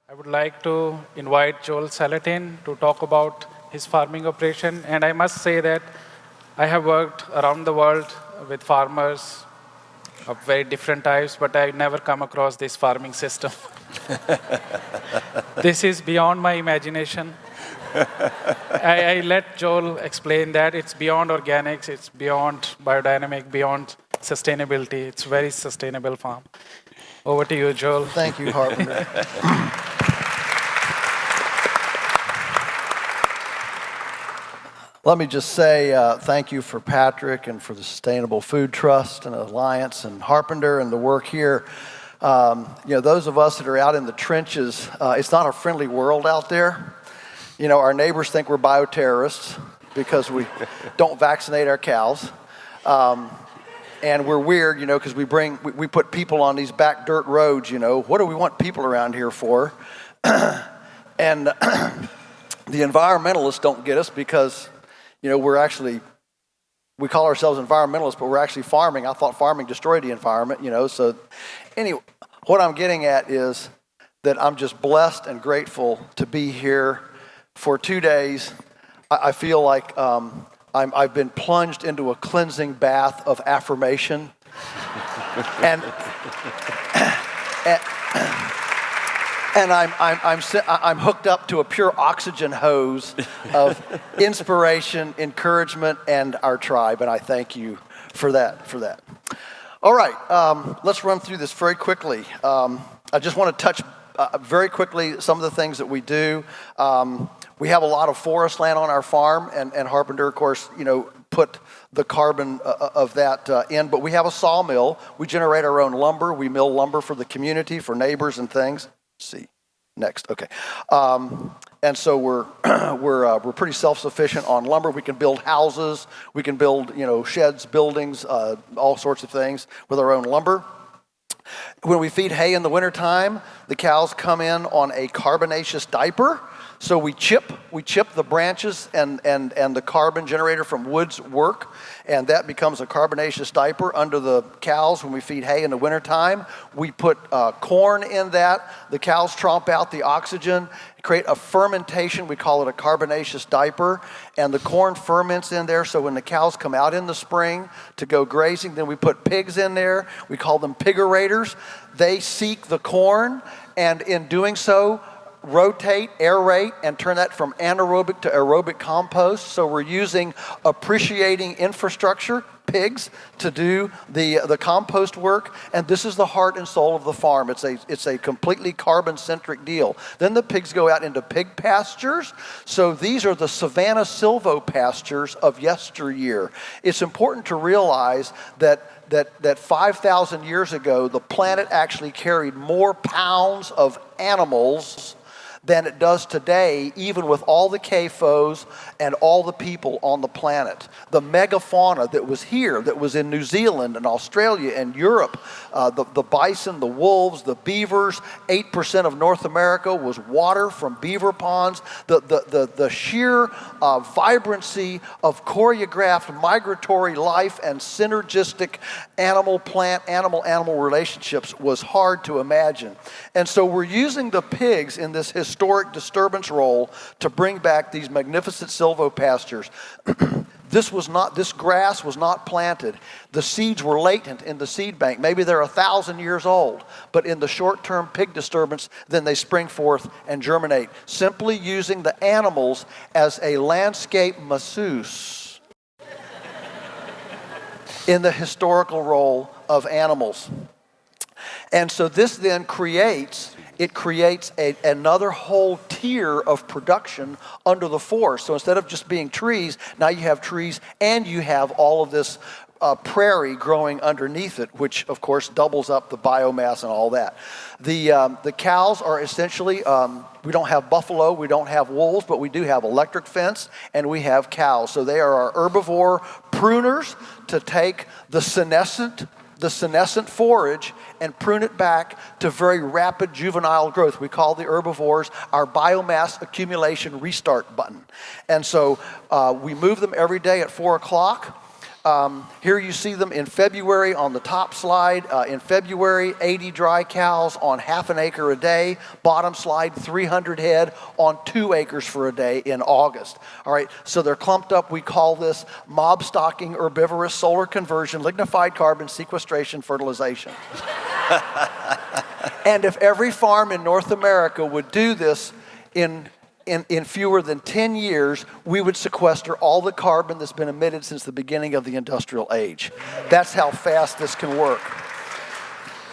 I would like to invite Joel Salatin to talk about his farming operation. And I must say that I have worked around the world with farmers of very different types, but I never come across this farming system. This is beyond my imagination. I let Joel explain that it's beyond organics, it's beyond biodynamic, beyond sustainability. It's very sustainable farm. Over to you, Joel. Thank you, Harper. Let me just say thank you for Patrick and for the Sustainable Food Trust and Alliance and Harpender and the work here. Those of us that are out in the trenches, it's not a friendly world out there. Our neighbors think we're bioterrorists because we don't vaccinate our cows. And we're weird, because we put people on these back dirt roads, What do we want people around here for? And the environmentalists don't get us because, we call ourselves environmentalists, but we're actually farming. I thought farming destroyed the environment, So anyway, what I'm getting at is that I'm just blessed and grateful to be here for 2 days. I feel like I've been plunged into a cleansing bath of affirmation, and I'm hooked up to a pure oxygen hose of inspiration, encouragement, and our tribe, and I thank you for that. All right, let's run through this very quickly. I just want to touch very quickly some of the things that we do. We have a lot of forest land on our farm, and Harpender, of course, put the carbon of that in. But we have a sawmill. We generate our own lumber. We mill lumber for the community, for neighbors and things. Let's see, next, okay. And so we're pretty self-sufficient on lumber. We can build houses. We can build sheds, buildings, all sorts of things with our own lumber. When we feed hay in the wintertime, the cows come in on a carbonaceous diaper. So we chip the branches and the carbon generator from wood's work, and that becomes a carbonaceous diaper under the cows when we feed hay in the wintertime. We put corn in that. The cows tromp out the oxygen, create a fermentation. We call it a carbonaceous diaper, and the corn ferments in there. So when the cows come out in the spring to go grazing, then we put pigs in there. We call them pigerators. They seek the corn, and in doing so, rotate, aerate, and turn that from anaerobic to aerobic compost. So we're using appreciating infrastructure, pigs, to do the compost work. And this is the heart and soul of the farm. It's a completely carbon-centric deal. Then the pigs go out into pig pastures. So these are the savanna silvopastures of yesteryear. It's important to realize that 5,000 years ago, the planet actually carried more pounds of animals than it does today, even with all the CAFOs and all the people on the planet. The megafauna that was here, that was in New Zealand and Australia and Europe, the bison, the wolves, the beavers, 8% of North America was water from beaver ponds. The sheer vibrancy of choreographed migratory life and synergistic animal-plant, animal-animal relationships was hard to imagine. And so we're using the pigs in this historic disturbance role to bring back these magnificent silvopastures. This grass was not planted. The seeds were latent in the seed bank. Maybe they're 1,000 years old, but in the short-term pig disturbance, then they spring forth and germinate, simply using the animals as a landscape masseuse in the historical role of animals. And so this then creates another whole tier of production under the forest. So instead of just being trees, now you have trees and you have all of this prairie growing underneath it, which of course doubles up the biomass and all that. The cows are essentially, we don't have buffalo, we don't have wolves, but we do have electric fence and we have cows. So they are our herbivore pruners to take the senescent forage and prune it back to very rapid juvenile growth. We call the herbivores our biomass accumulation restart button. And so we move them every day at 4 o'clock. Here you see them in February on the top slide. In February, 80 dry cows on half an acre a day. Bottom slide, 300 head on 2 acres for a day in August. All right, so they're clumped up. We call this mob stocking, herbivorous, solar conversion, lignified carbon sequestration, fertilization. And if every farm in North America would do this in fewer than 10 years, we would sequester all the carbon that's been emitted since the beginning of the industrial age. That's how fast this can work.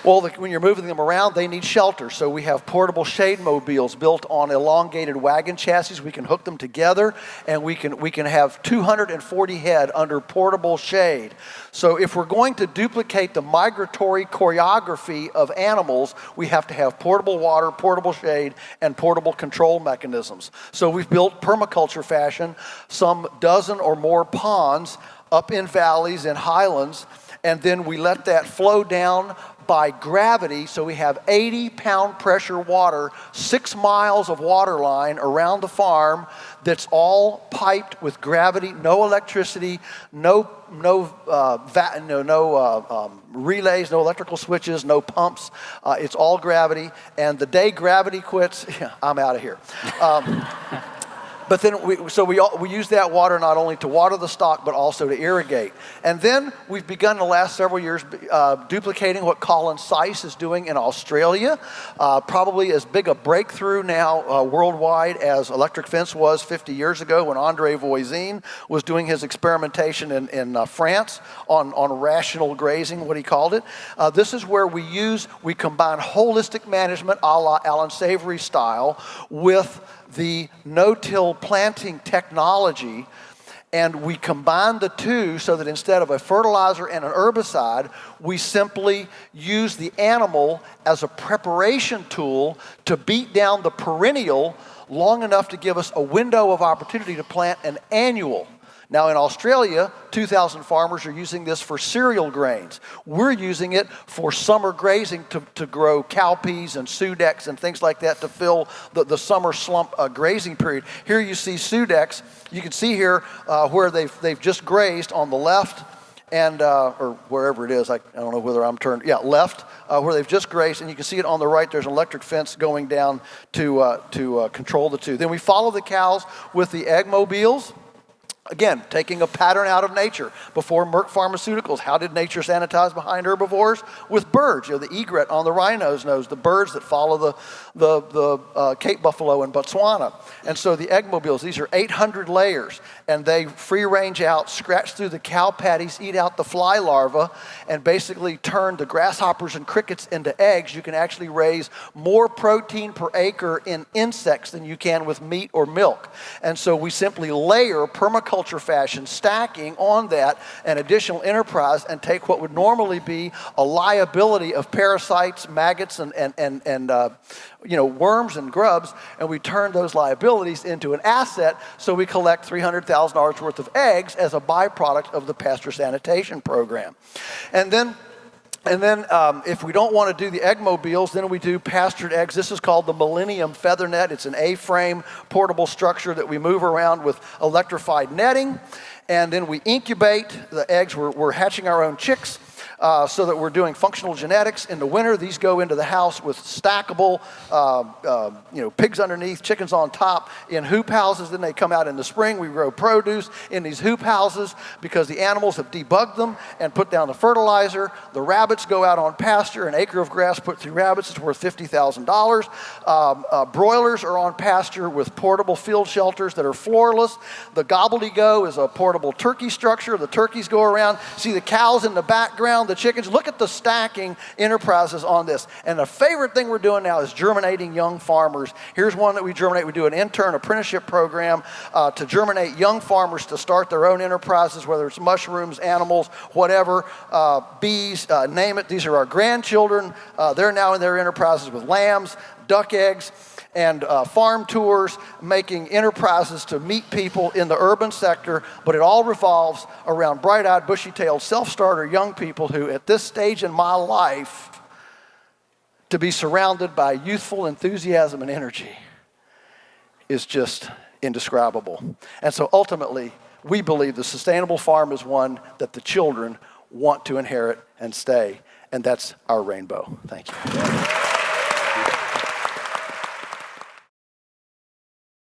Well, when you're moving them around, they need shelter. So we have portable shade mobiles built on elongated wagon chassis. We can hook them together, and we can have 240 head under portable shade. So if we're going to duplicate the migratory choreography of animals, we have to have portable water, portable shade, and portable control mechanisms. So we've built permaculture fashion, some dozen or more ponds up in valleys and highlands, and then we let that flow down by gravity, so we have 80-pound pressure water, 6 miles of water line around the farm that's all piped with gravity, no electricity, no relays, no electrical switches, no pumps. It's all gravity, and the day gravity quits, I'm out of here. But then we use that water not only to water the stock, but also to irrigate. And then we've begun in the last several years duplicating what Colin Seiss is doing in Australia. Probably as big a breakthrough now worldwide as electric fence was 50 years ago when Andre Voisin was doing his experimentation in France on rational grazing, what he called it. This is where we combine holistic management a la Alan Savory style with the no-till planting technology, and we combine the two so that instead of a fertilizer and an herbicide, we simply use the animal as a preparation tool to beat down the perennial long enough to give us a window of opportunity to plant an annual. Now in Australia, 2,000 farmers are using this for cereal grains. We're using it for summer grazing to grow cowpeas and sudex and things like that to fill the summer slump grazing period. Here you see sudex. You can see here where they've just grazed on the left and or wherever it is. I don't know whether I'm turned. Yeah, left where they've just grazed, and you can see it on the right. There's an electric fence going down to control the two. Then we follow the cows with the egg mobiles. Again, taking a pattern out of nature. Before Merck Pharmaceuticals, how did nature sanitize behind herbivores? With birds. You know, the egret on the rhino's nose, the birds that follow the Cape buffalo in Botswana. And so the egg mobiles, these are 800 layers, and they free range out, scratch through the cow patties, eat out the fly larvae, and basically turn the grasshoppers and crickets into eggs. You can actually raise more protein per acre in insects than you can with meat or milk. And so we simply layer permaculture fashion, stacking on that an additional enterprise, and take what would normally be a liability of parasites, maggots, and worms and grubs, and we turn those liabilities into an asset, so we collect $300,000 worth of eggs as a byproduct of the pasture sanitation program. And then if we don't want to do the egg mobiles, then we do pastured eggs. This is called the Millennium Feather Net. It's an A-frame portable structure that we move around with electrified netting. And then we incubate the eggs. We're hatching our own chicks. So that we're doing functional genetics. In the winter, these go into the house with stackable, pigs underneath, chickens on top in hoop houses. Then they come out in the spring. We grow produce in these hoop houses because the animals have debugged them and put down the fertilizer. The rabbits go out on pasture. An acre of grass put through rabbits is worth $50,000. Broilers are on pasture with portable field shelters that are floorless. The gobbledygook is a portable turkey structure. The turkeys go around. See the cows in the background, the chickens. Look at the stacking enterprises on this. And the favorite thing we're doing now is germinating young farmers. Here's one that we germinate. We do an intern apprenticeship program to germinate young farmers to start their own enterprises, whether it's mushrooms, animals, whatever, bees, name it. These are our grandchildren. They're now in their enterprises with lambs, duck eggs, and farm tours, making enterprises to meet people in the urban sector, but it all revolves around bright-eyed, bushy-tailed, self-starter young people who, at this stage in my life, to be surrounded by youthful enthusiasm and energy is just indescribable. And so ultimately, we believe the sustainable farm is one that the children want to inherit and stay, and that's our rainbow. Thank you.